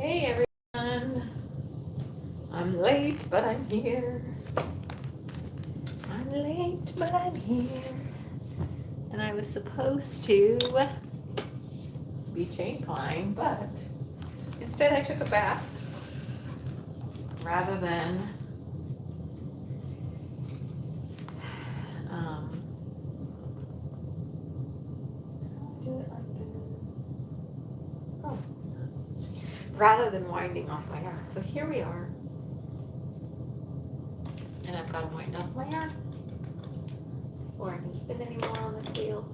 Hey everyone, I'm late, but I'm here. I'm late, but I'm here. And I was supposed to be chain flying, but instead I took a bath rather than do it like this. Oh, rather than winding off my yarn. So here we are. And I've got to wind off my yarn before I can spin any more on this wheel.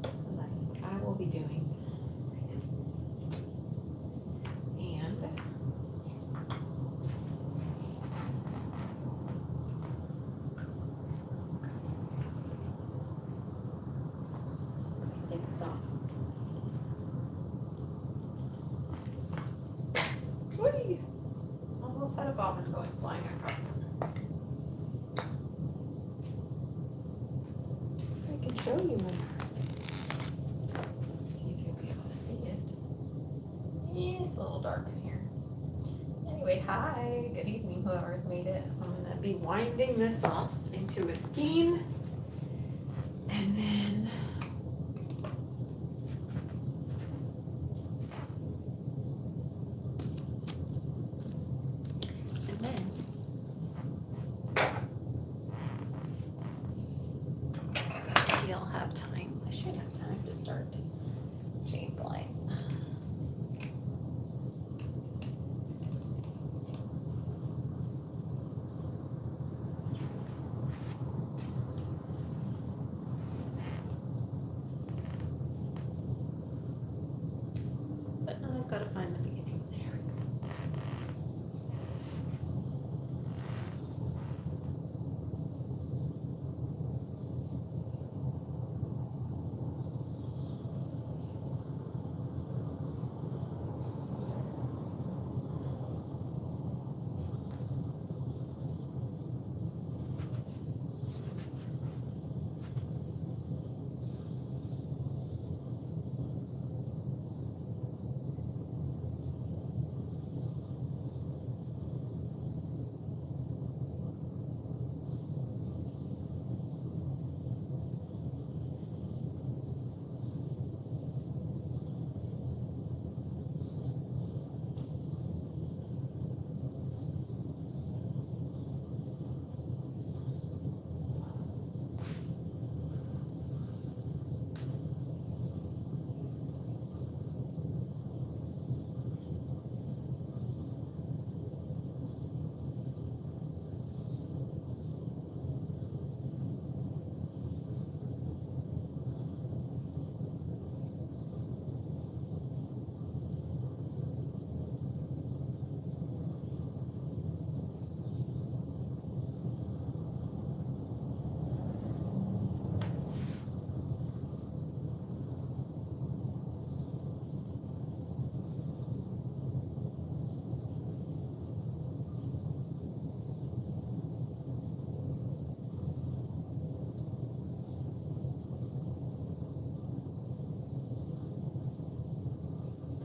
So that's what I will be doing. And take this off. Whee! Almost had a bobbin going flying across the room. I can show you more. See if you'll be able to see it. Yeah, it's a little dark in here. Anyway, hi, good evening, whoever's made it. I'm gonna be winding this off into a skein, and then you'll have time. I should have time to start chain flying. But now I've got to find the beginning. There we go.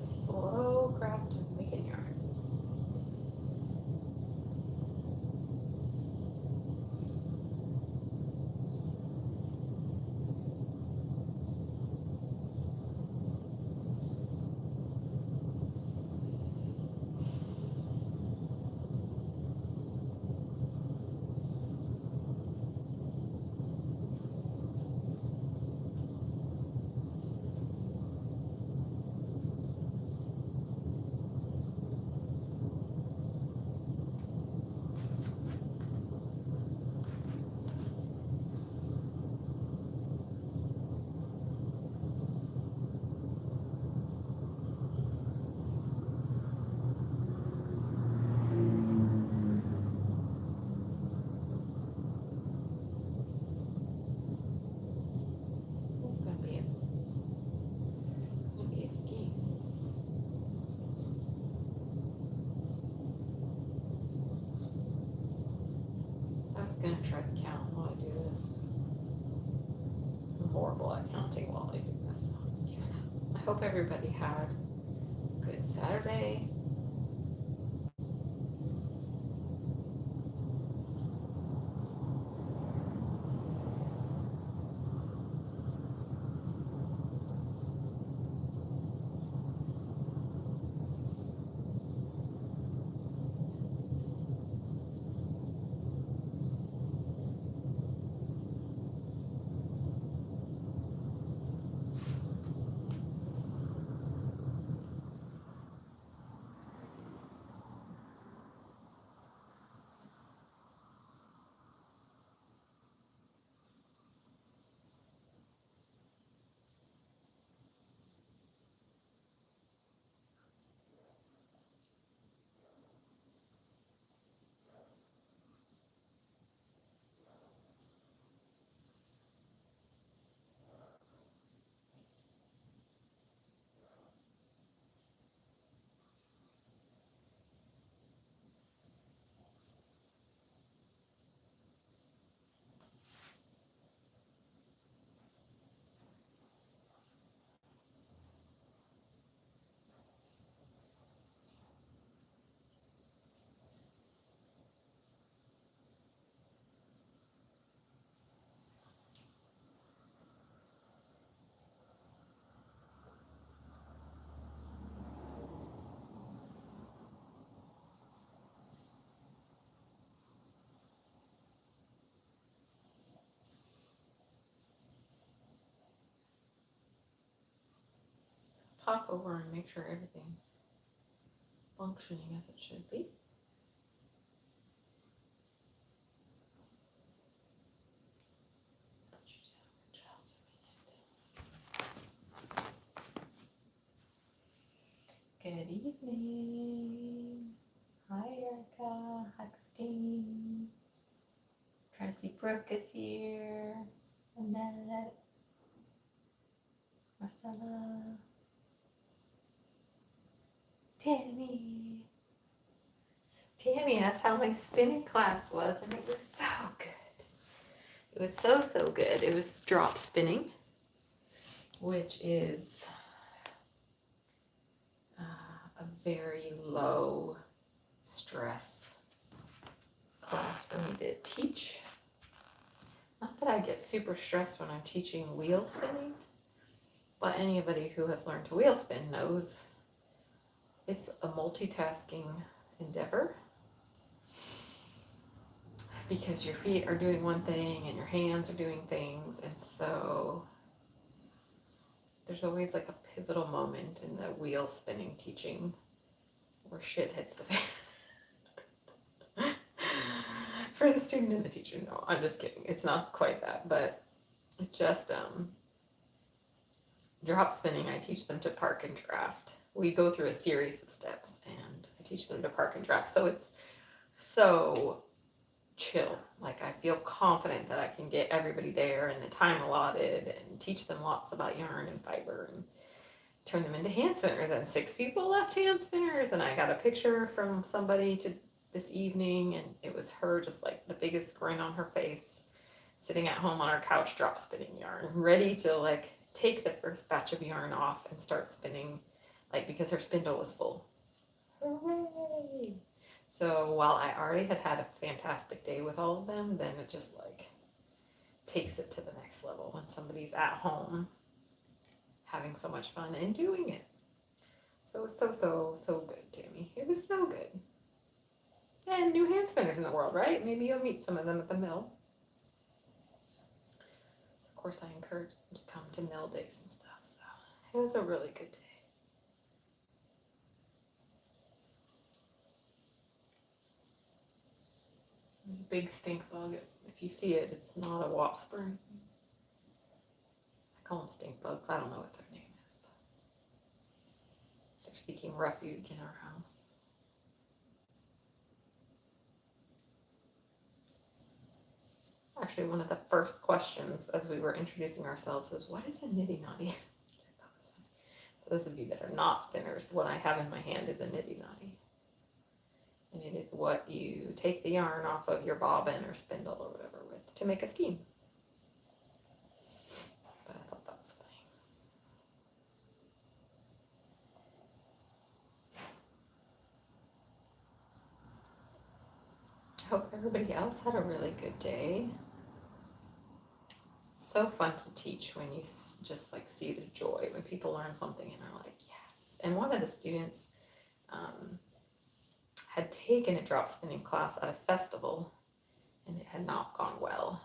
Slow craft and making yarn. It's gonna be a scheme. I was gonna try to count while I do this. I'm horrible at counting while I do this. So I'm giving up. I hope everybody had a good Saturday. Pop over and make sure everything's functioning as it should be. Just a minute. Good evening. Hi Erica. Hi Christine. Trying to see Brooke is here. Annette. Marcella. Tammy. Tammy asked how my spinning class was, and it was so good. It was so good. It was drop spinning, which is a very low stress class for me to teach. Not that I get super stressed when I'm teaching wheel spinning, but anybody who has learned to wheel spin knows it's a multitasking endeavor, because your feet are doing one thing and your hands are doing things, and so there's always like a pivotal moment in the wheel spinning teaching where shit hits the fan. For the student and the teacher, no, I'm just kidding. It's not quite that, but it just drop spinning, I teach them to park and draft. We go through a series of steps and I teach them to park and draft. So it's so chill. Like I feel confident that I can get everybody there in the time allotted and teach them lots about yarn and fiber and turn them into hand spinners. And 6 people left hand spinners, and I got a picture from somebody this evening, and it was her just like the biggest grin on her face, sitting at home on our couch drop spinning yarn, ready to like take the first batch of yarn off and start spinning, like because her spindle was full. Hooray! So while I already had a fantastic day with all of them, then it just like takes it to the next level when somebody's at home having so much fun and doing it. So it was so good, Tammy. It was so good. And new hand spinners in the world, right? Maybe you'll meet some of them at the mill. So of course I encourage them to come to mill days and stuff. So it was a really good day. Big stink bug. If you see it, it's not a wasp or anything. I call them stink bugs. I don't know what their name is, but they're seeking refuge in our house. Actually, one of the first questions as we were introducing ourselves is, what is a niddy noddy? For those of you that are not spinners, what I have in my hand is a niddy noddy. And it is what you take the yarn off of your bobbin or spindle or whatever with to make a skein. But I thought that was funny. Hope everybody else had a really good day. So fun to teach when you just like see the joy when people learn something and are like, yes. And one of the students had taken a drop spinning class at a festival and it had not gone well.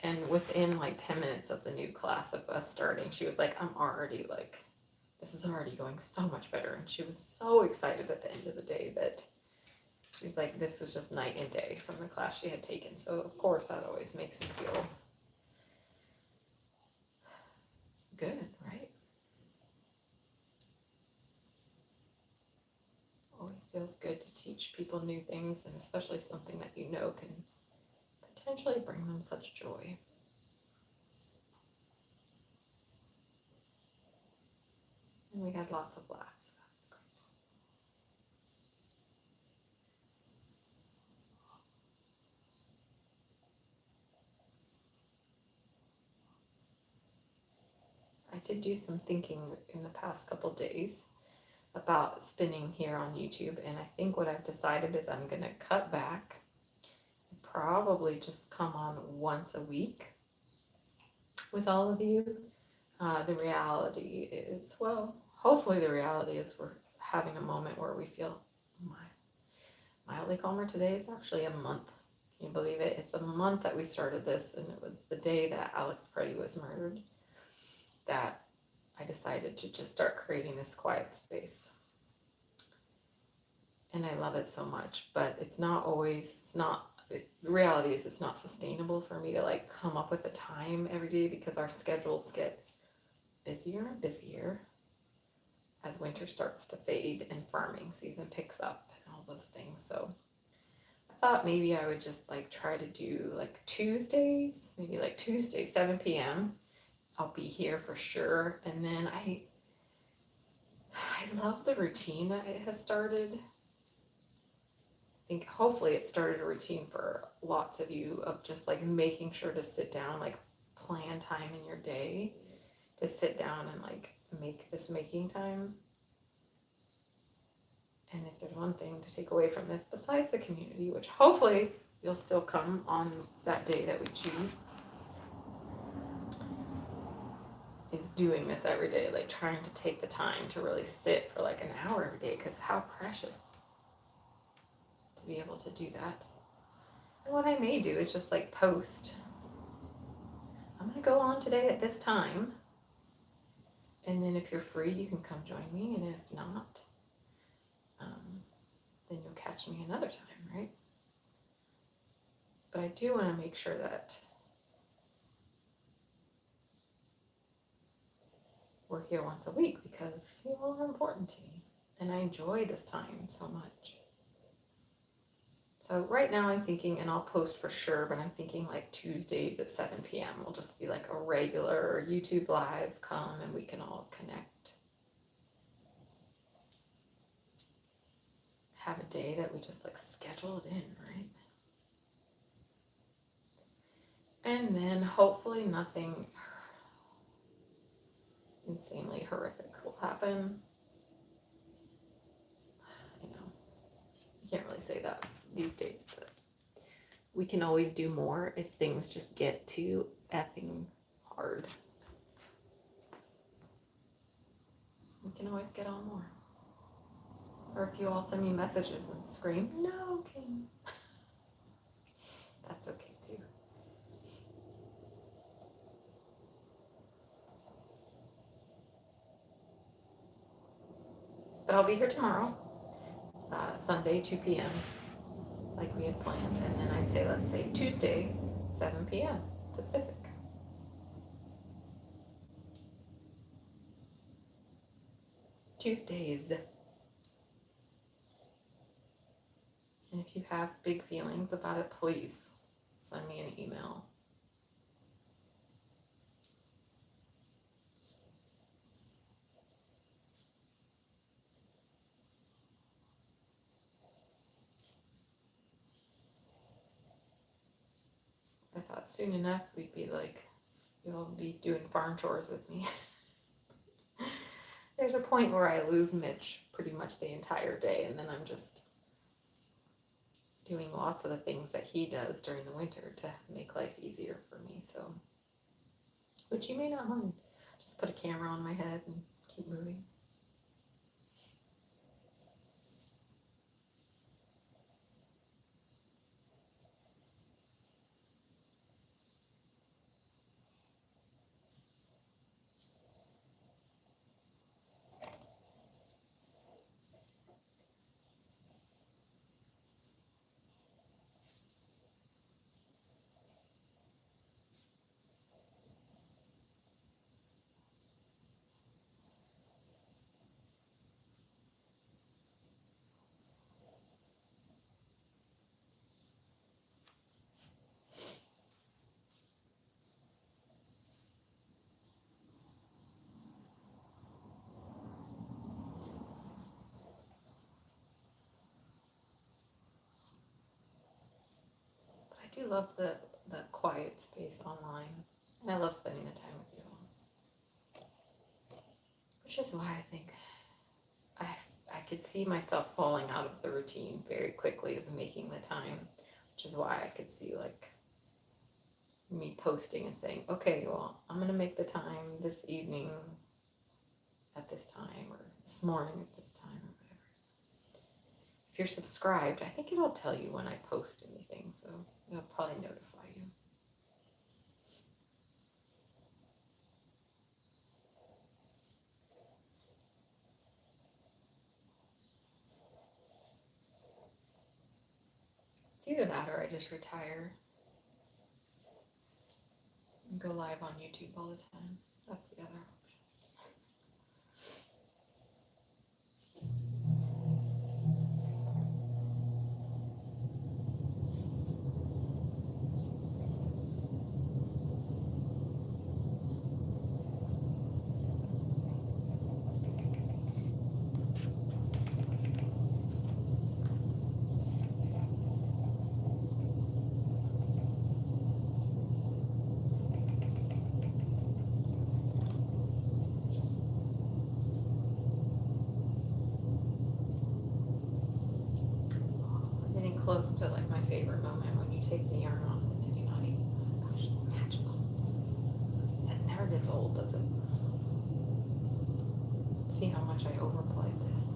And within like 10 minutes of the new class of us starting, she was like, I'm already like, this is already going so much better. And she was so excited at the end of the day that she's like, this was just night and day from the class she had taken. So of course that always makes me feel good, right? Always feels good to teach people new things, and especially something that you know can potentially bring them such joy. And we had lots of laughs. That's great. I did do some thinking in the past couple days about spinning here on YouTube, and I think what I've decided is I'm going to cut back, probably just come on once a week with all of you. The reality is, well, hopefully the reality is we're having a moment where we feel mildly calmer. Today is actually a month. Can you believe it? It's a month that we started this, and it was the day that Alex Preddy was murdered that I decided to just start creating this quiet space. And I love it so much, but the reality is it's not sustainable for me to like come up with a time every day because our schedules get busier and busier as winter starts to fade and farming season picks up and all those things. So I thought maybe I would just like try to do like Tuesdays, maybe like Tuesday, 7 p.m. I'll be here for sure. And then I love the routine that it has started. I think hopefully it started a routine for lots of you of just like making sure to sit down, like plan time in your day to sit down and like make this making time. And if there's one thing to take away from this, besides the community, which hopefully you'll still come on that day that we choose, is doing this every day, like trying to take the time to really sit for like an hour every day, because how precious to be able to do that. And what I may do is just like post, I'm going to go on today at this time, and then if you're free you can come join me, and if not, then you'll catch me another time, right? But I do want to make sure that we're here once a week because you all are important to me and I enjoy this time so much. So right now I'm thinking, and I'll post for sure, but I'm thinking like Tuesdays at 7 p.m. will just be like a regular YouTube live, come and we can all connect. Have a day that we just like schedule it in, right? And then hopefully nothing insanely horrific will happen. You know, you can't really say that these days, but we can always do more if things just get too effing hard. We can always get on more. Or if you all send me messages and scream, no, Kim. That's okay too. But I'll be here tomorrow, Sunday, 2 p.m., like we had planned. And then I'd say, let's say Tuesday, 7 p.m. Pacific. Tuesdays. And if you have big feelings about it, please send me an email. I thought soon enough we'd be like, you'll be doing farm chores with me. There's a point where I lose Mitch pretty much the entire day, and then I'm just doing lots of the things that he does during the winter to make life easier for me. So, which you may not mind. Just put a camera on my head and keep moving. I do love the quiet space online, and I love spending the time with you all. Which is why I think I could see myself falling out of the routine very quickly of making the time, which is why I could see like me posting and saying, okay, well, I'm gonna make the time this evening at this time, or this morning at this time, or whatever. So if you're subscribed, I think it'll tell you when I post anything, so it'll probably notify you. It's either that or I just retire and go live on YouTube all the time. That's the other option. Close to like my favorite moment when you take the yarn off and then you're not even, oh gosh, it's magical. It never gets old, does it? See how much I overplayed this.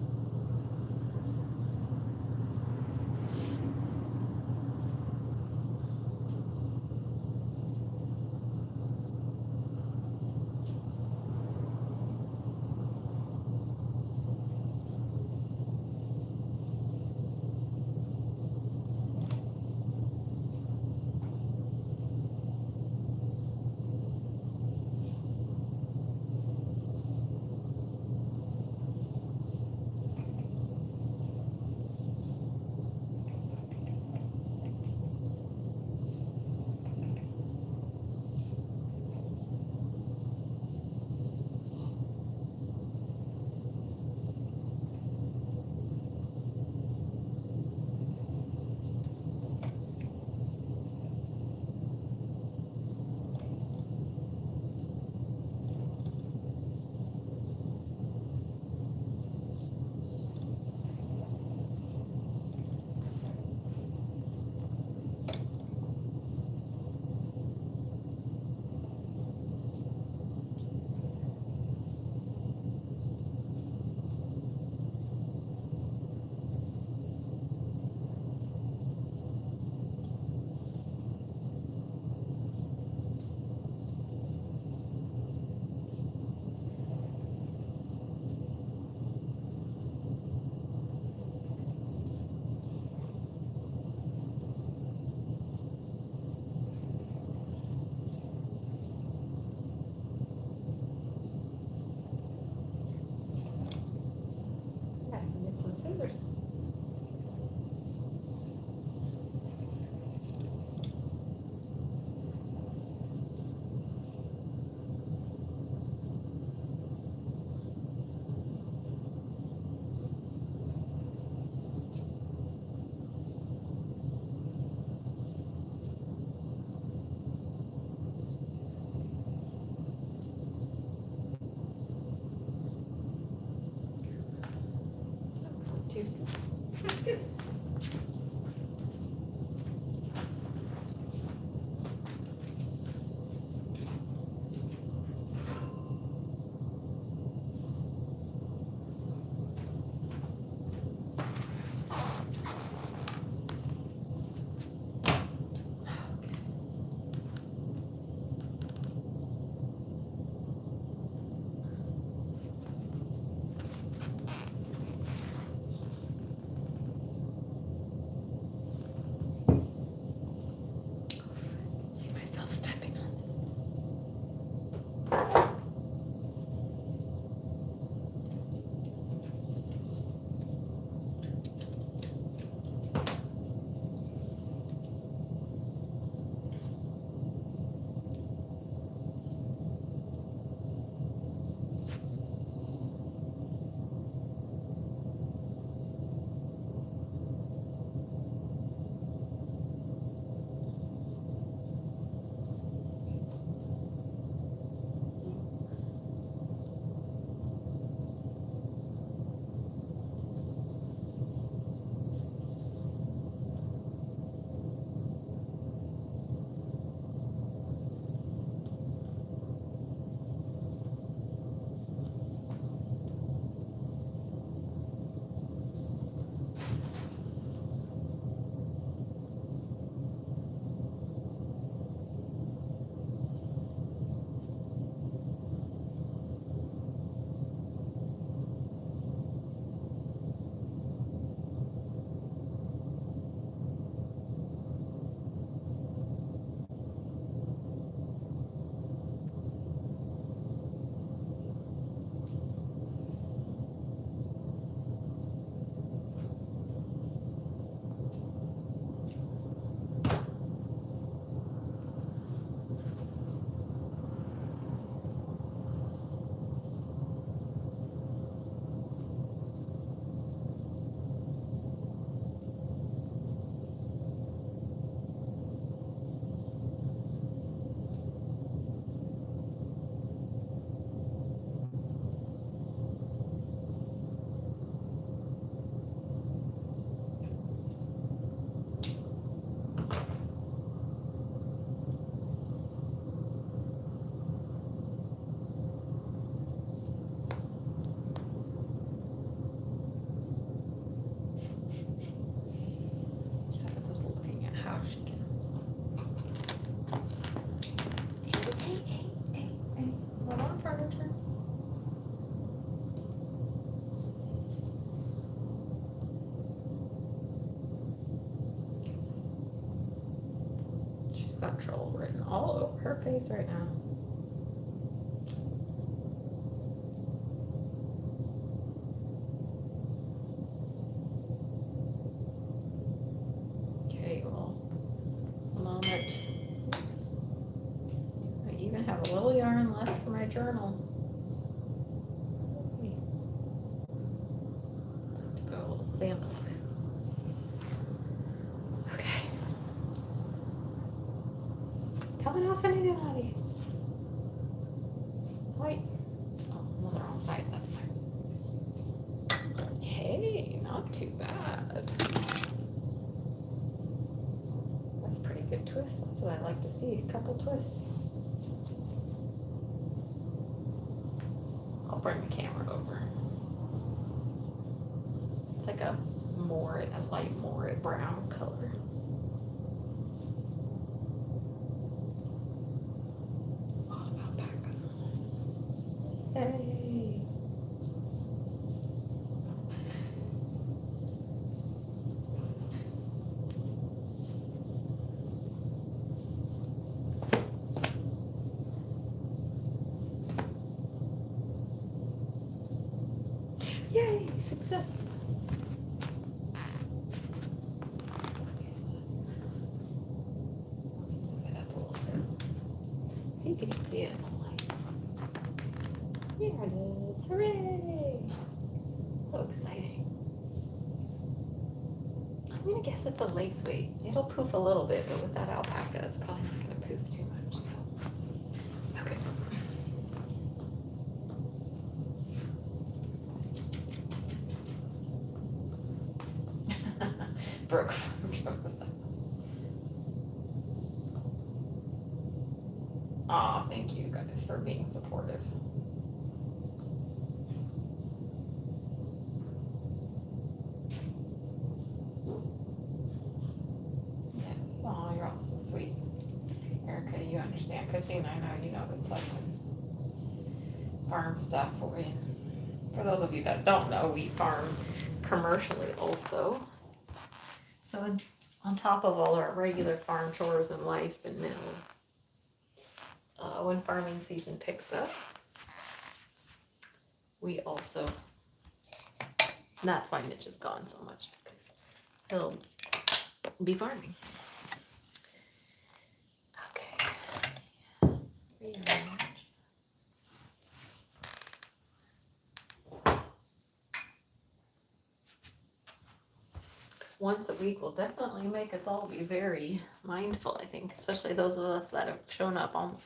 Some scissors. That wasn't too slow. got troll written all over her face right now. Okay, well, it's the moment. Oops. I even have a little yarn left for my journal. Put a little sample of it. Okay. Coming off in it, honey. Wait. Oh, I'm on the wrong side. That's fine. Hey, not too bad. That's a pretty good twist. That's what I like to see. A couple twists. I'll bring the camera over. It's like a light moret brown color. Oh, alpaca. Hey. Yay, success. See if you can see it in the light. Here it is. Hooray! So exciting. I'm gonna guess it's a lace weight. It'll poof a little bit, but with that alpaca, it's probably not gonna poof too much. So. Okay. Brooke. Aw, thank you guys for being supportive. Yes, oh, you're all so sweet. Erica, you understand. Christine, I know you know it's like farm stuff for you. For those of you that don't know, we farm commercially also. So on top of all our regular farm chores and life and mill, when farming season picks up, we also, and that's why Mitch is gone so much, because he'll be farming. Okay. Rearrange. Once a week will definitely make us all be very mindful, I think, especially those of us that have shown up on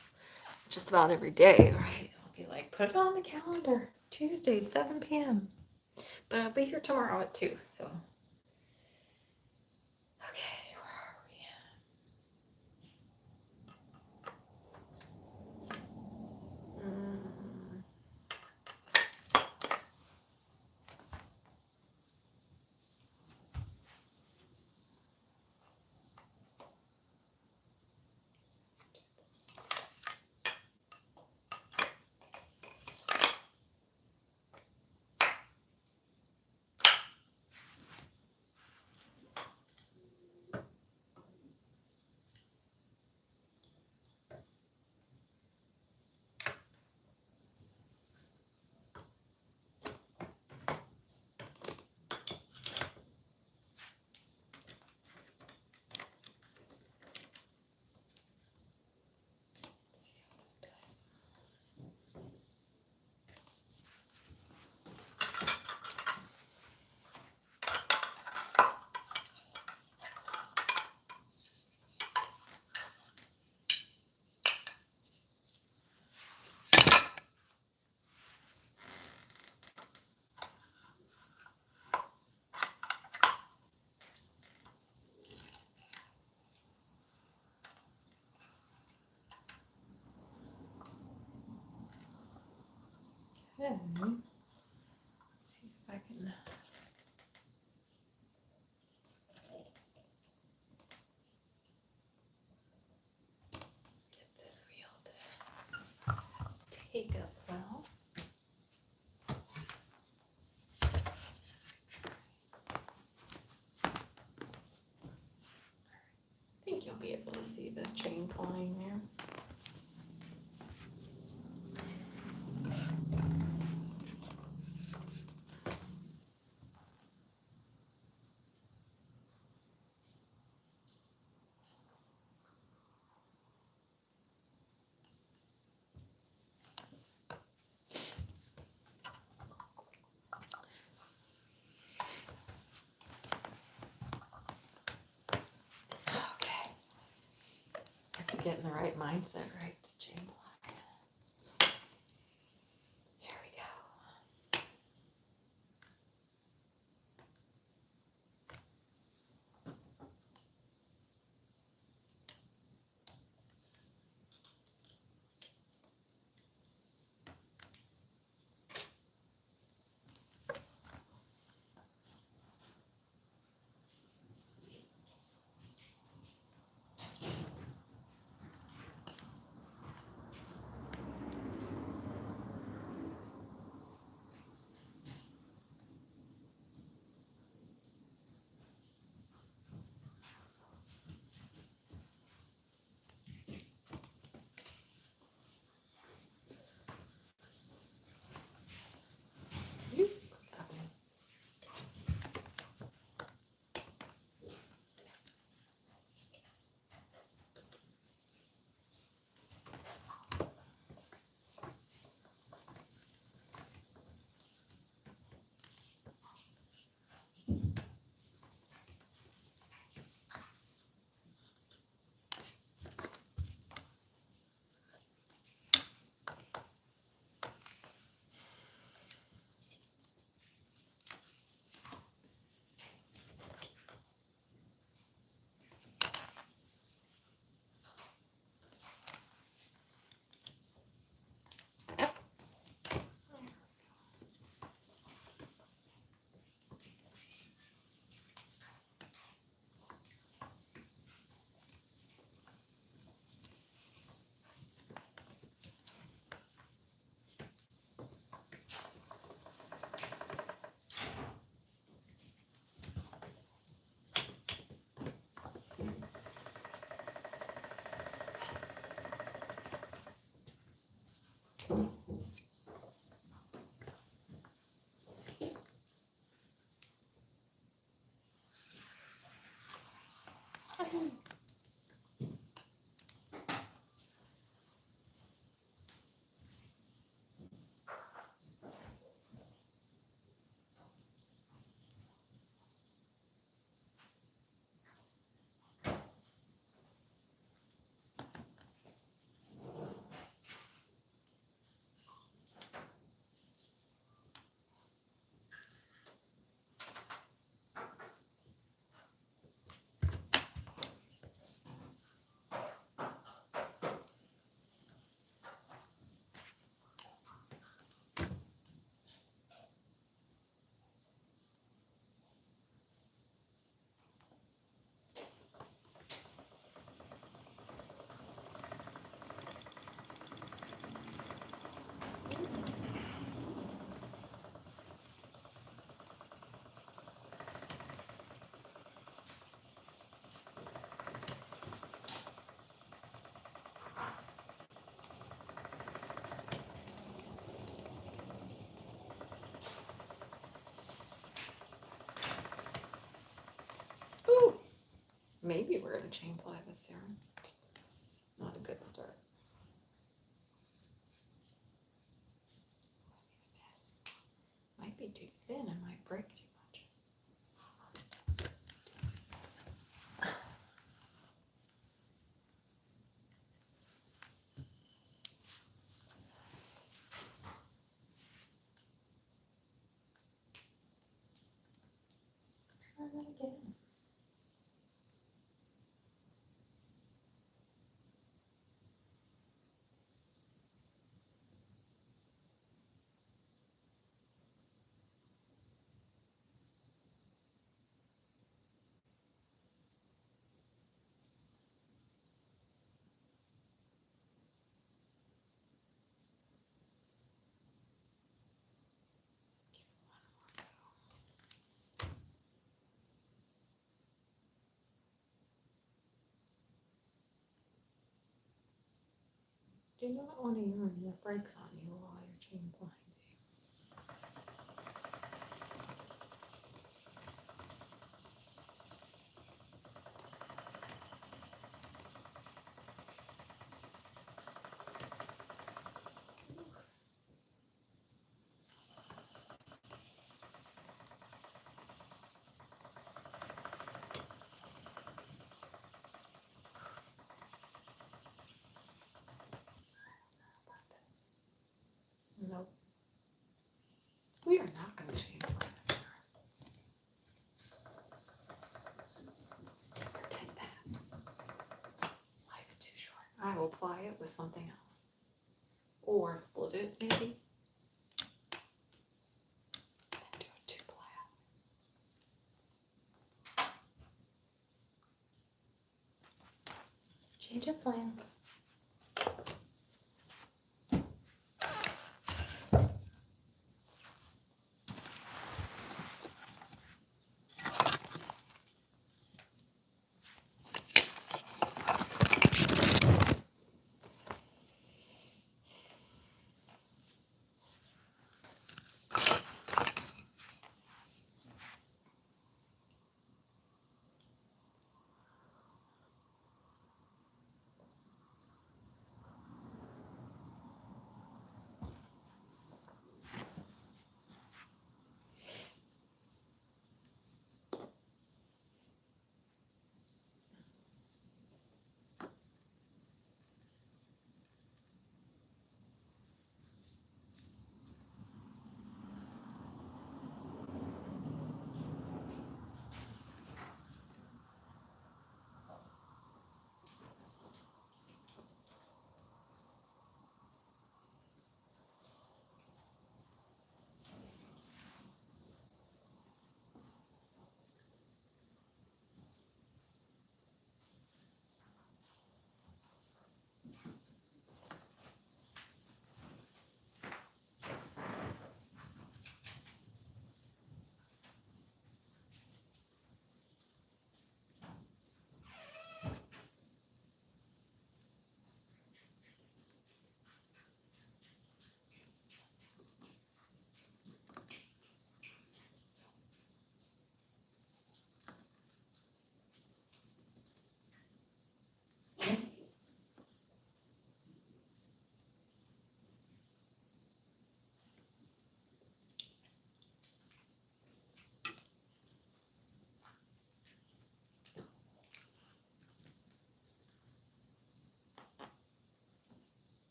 just about every day, right? I'll be like, put it on the calendar, Tuesday, 7 p.m. But I'll be here tomorrow at 2, so. Okay, where are we? Then, see if I can get this wheel to take up well. Thank you. not be able to see the chain flying there. Okay. Have to get in the right mindset, right, to chain fly. Here we go. What's happening? Ooh, maybe we're gonna chain fly this yarn. Not a good start. Might be too thin, I might break too much. Try that again. do not want a yarn that breaks on you while you're chain blinding. Nope. We are not going to chain blind. Forget that. Life's too short. I will ply it with something else. Or split it, maybe. And do a 2-ply. Change of plans.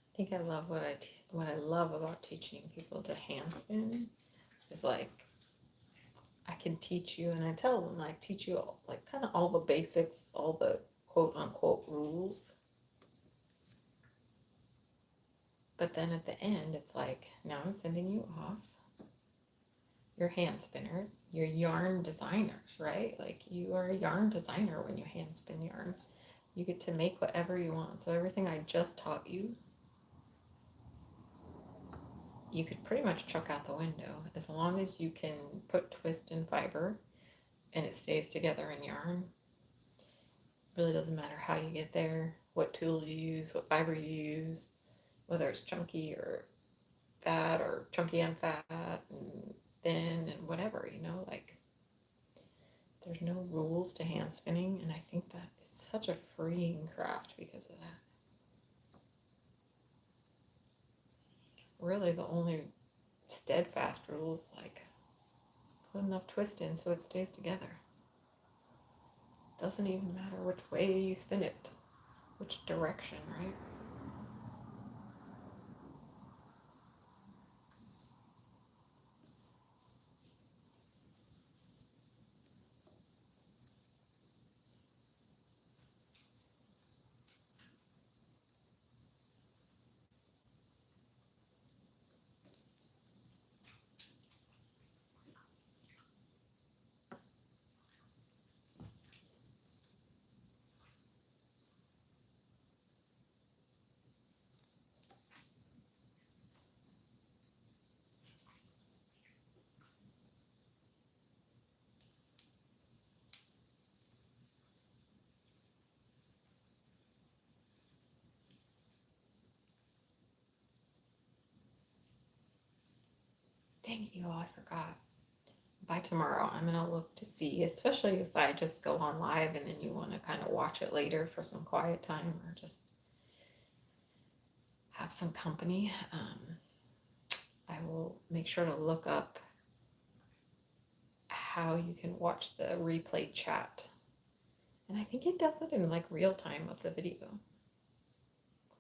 I think I love what I love about teaching people to hand spin is like I can teach you, and I tell them like teach you all, like kind of all the basics, all the quote unquote rules. But then at the end, it's like now I'm sending you off. You're hand spinners, you're yarn designers, right? Like you are a yarn designer when you hand spin yarn. You get to make whatever you want. So everything I just taught you, you could pretty much chuck out the window as long as you can put twist in fiber and it stays together in yarn. Really doesn't matter how you get there, what tool you use, what fiber you use, whether it's chunky or fat or chunky and fat and thin and whatever, you know, like there's no rules to hand spinning, and I think that it's such a freeing craft because of that. Really the only steadfast rules like put enough twist in so it stays together. Doesn't even matter which way you spin it, which direction, right? dang you, I forgot. By tomorrow, I'm going to look to see, especially if I just go on live and then you want to kind of watch it later for some quiet time or just have some company. I will make sure to look up how you can watch the replay chat. And I think it does it in like real time of the video.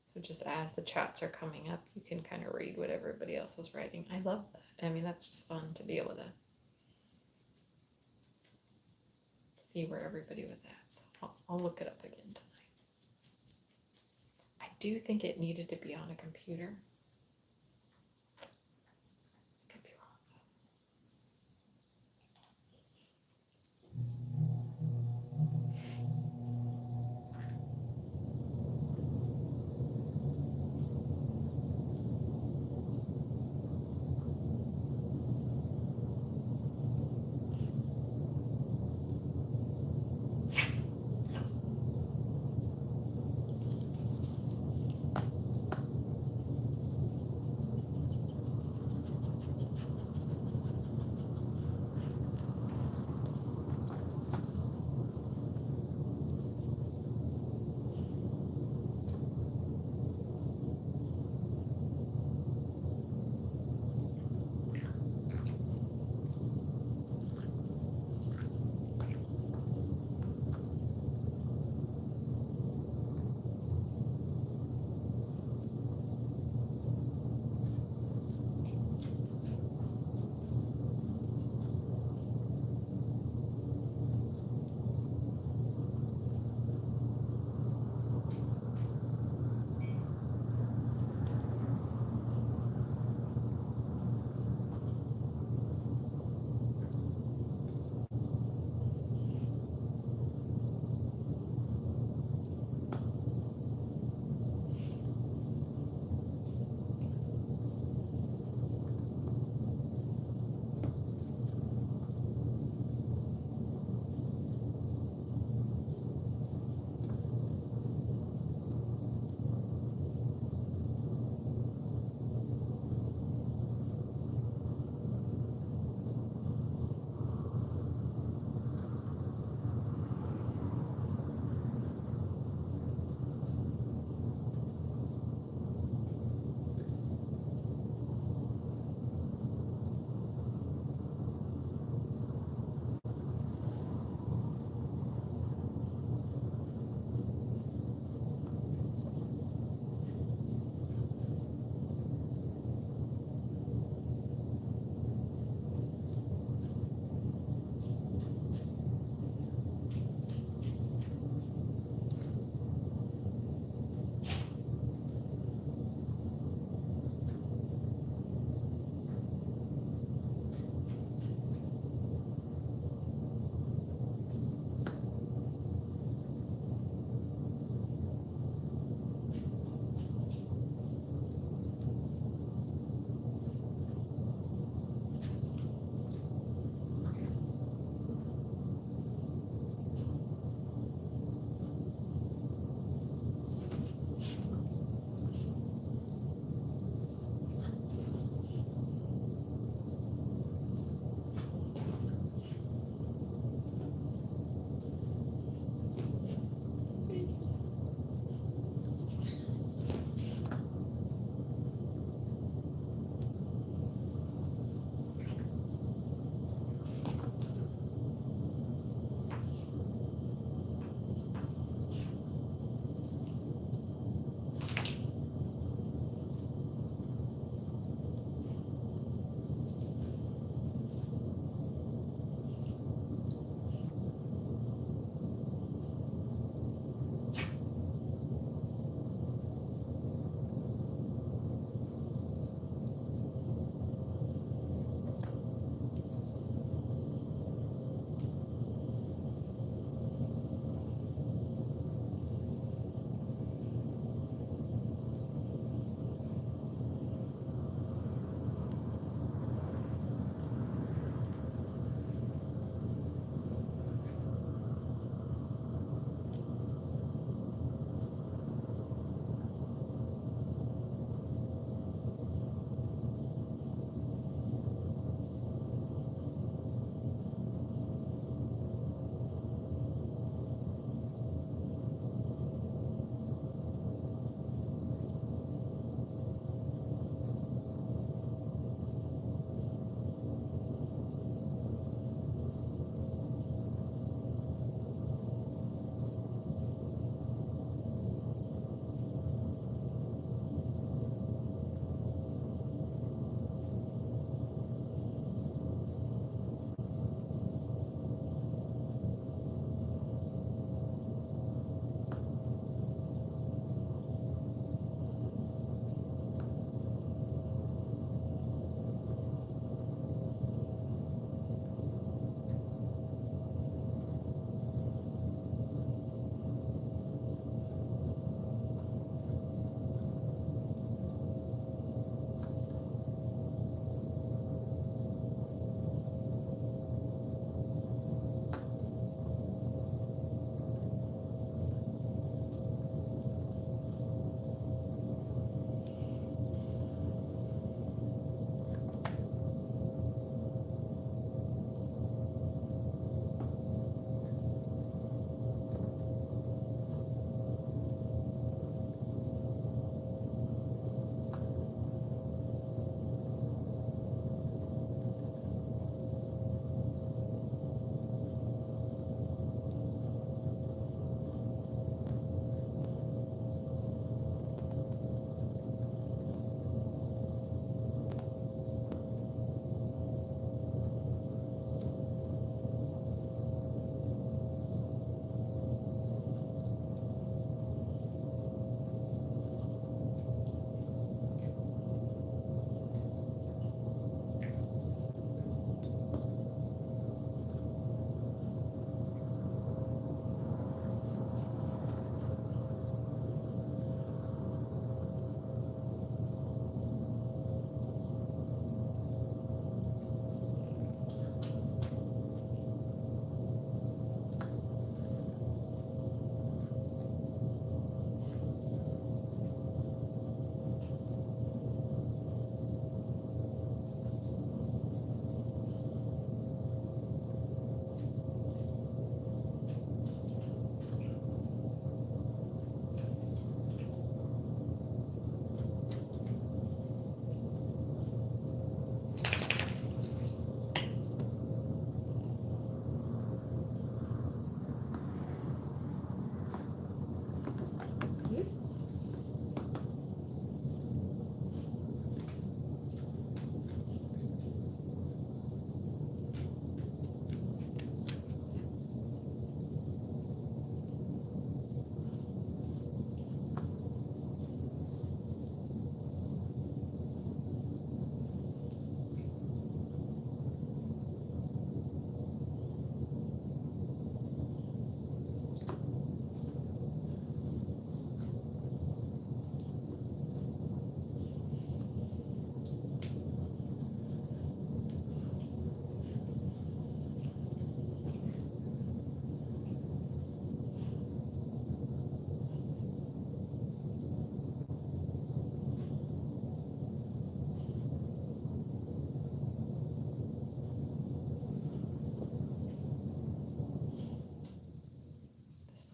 So just as the chats are coming up, you can kind of read what everybody else is writing. I love that. I mean, that's just fun to be able to see where everybody was at. So I'll look it up again tonight. I do think it needed to be on a computer. Could be wrong.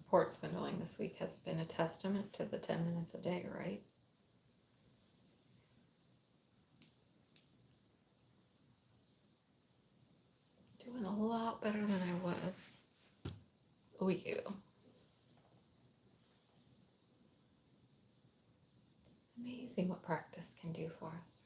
support swindling this week has been a testament to the 10 minutes a day, right? Doing a lot better than I was a week ago. Amazing what practice can do for us,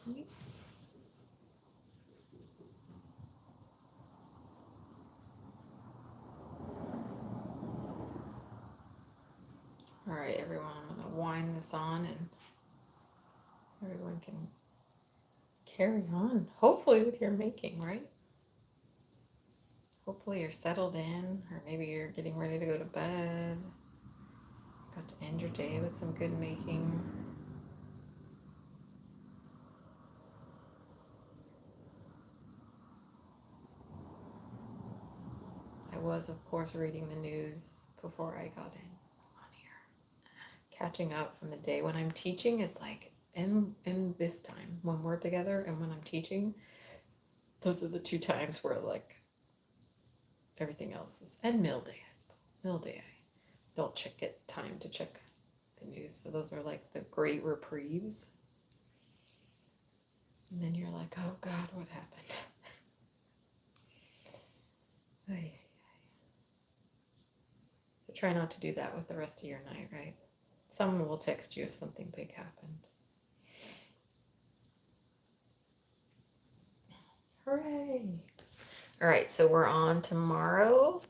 right? this on and everyone can carry on, hopefully, with your making, right? Hopefully you're settled in, or maybe you're getting ready to go to bed. Got to end your day with some good making. I was, of course, reading the news before I got on here. Catching up from the day when I'm teaching is like in this time when we're together and when I'm teaching, those are the two times where like everything else is, and mill day, I suppose. Mill day, I don't get time to check the news. So those are like the great reprieves. And then you're like, oh God, what happened? So try not to do that with the rest of your night, right? Someone will text you if something big happened. Hooray! All right, so we're on tomorrow,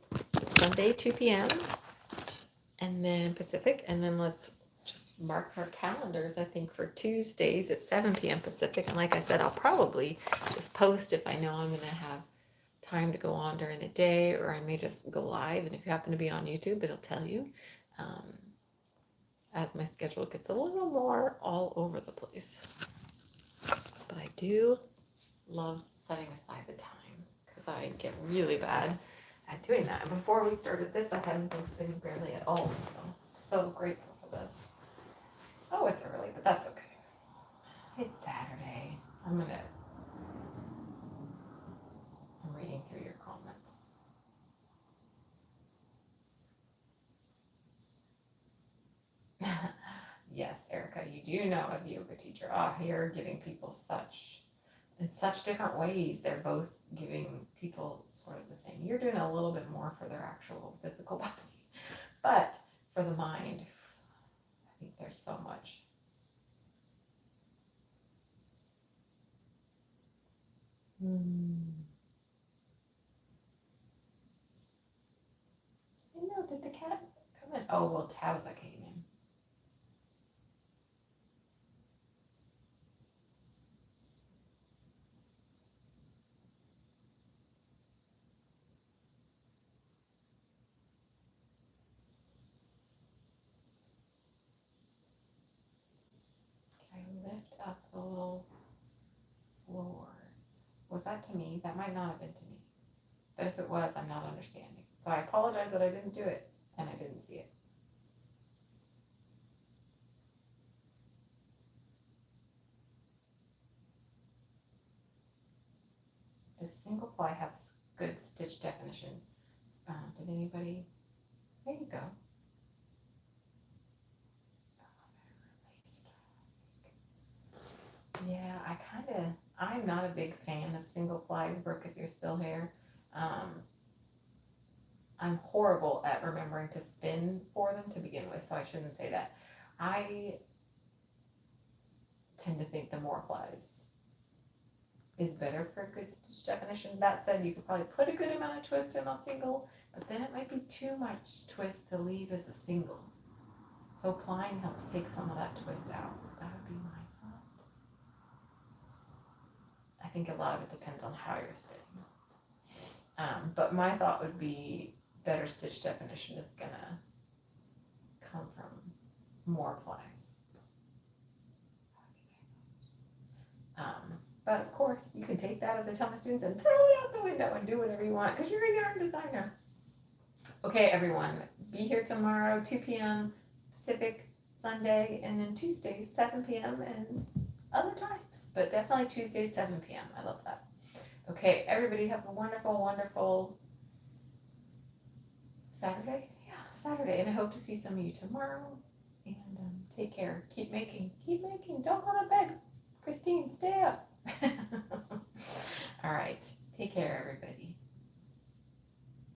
Sunday, 2 p.m. and then Pacific, and then let's just mark our calendars, I think, for Tuesdays at 7 p.m. Pacific. And like I said, I'll probably just post if I know I'm going to have time to go on during the day, or I may just go live. And if you happen to be on YouTube, it'll tell you as my schedule gets a little more all over the place. But I do love setting aside the time because I get really bad at doing that. And before we started this, I hadn't been spinning barely at all. So I'm so grateful for this. Oh, it's early, but that's okay. It's Saturday. I'm reading through your comments. Yes, Erica, you do know as a yoga teacher, you're giving people in such different ways. They're both giving people sort of the same. You're doing a little bit more for their actual physical body, but for the mind, I think there's so much. I know, did the cat come in? Oh, well, Tabitha came in. I lift up the little floors. Was that to me? That might not have been to me. But if it was, I'm not understanding. So I apologize that I didn't do it and I didn't see it. Does single ply have good stitch definition? Did anybody? There you go. Yeah, I'm not a big fan of single plies, Brooke, if you're still here. I'm horrible at remembering to spin for them to begin with, so I shouldn't say that. I tend to think the more plies is better for good stitch definition. That said, you could probably put a good amount of twist in a single, but then it might be too much twist to leave as a single. So plying helps take some of that twist out. That would be my thought. I think a lot of it depends on how you're spinning. But my thought would be better stitch definition is gonna come from more plies. But of course, you can take that, as I tell my students, and throw it out the window and do whatever you want because you're a yarn designer. Okay, everyone, be here tomorrow, 2 p.m. Pacific, Sunday, and then Tuesday, 7 p.m. and other times, but definitely Tuesday, 7 p.m. I love that. Okay, everybody have a wonderful, wonderful Saturday. Yeah, Saturday, and I hope to see some of you tomorrow. And take care. Keep making. Keep making. Don't go to bed. Christine, stay up. All right. Take care, everybody.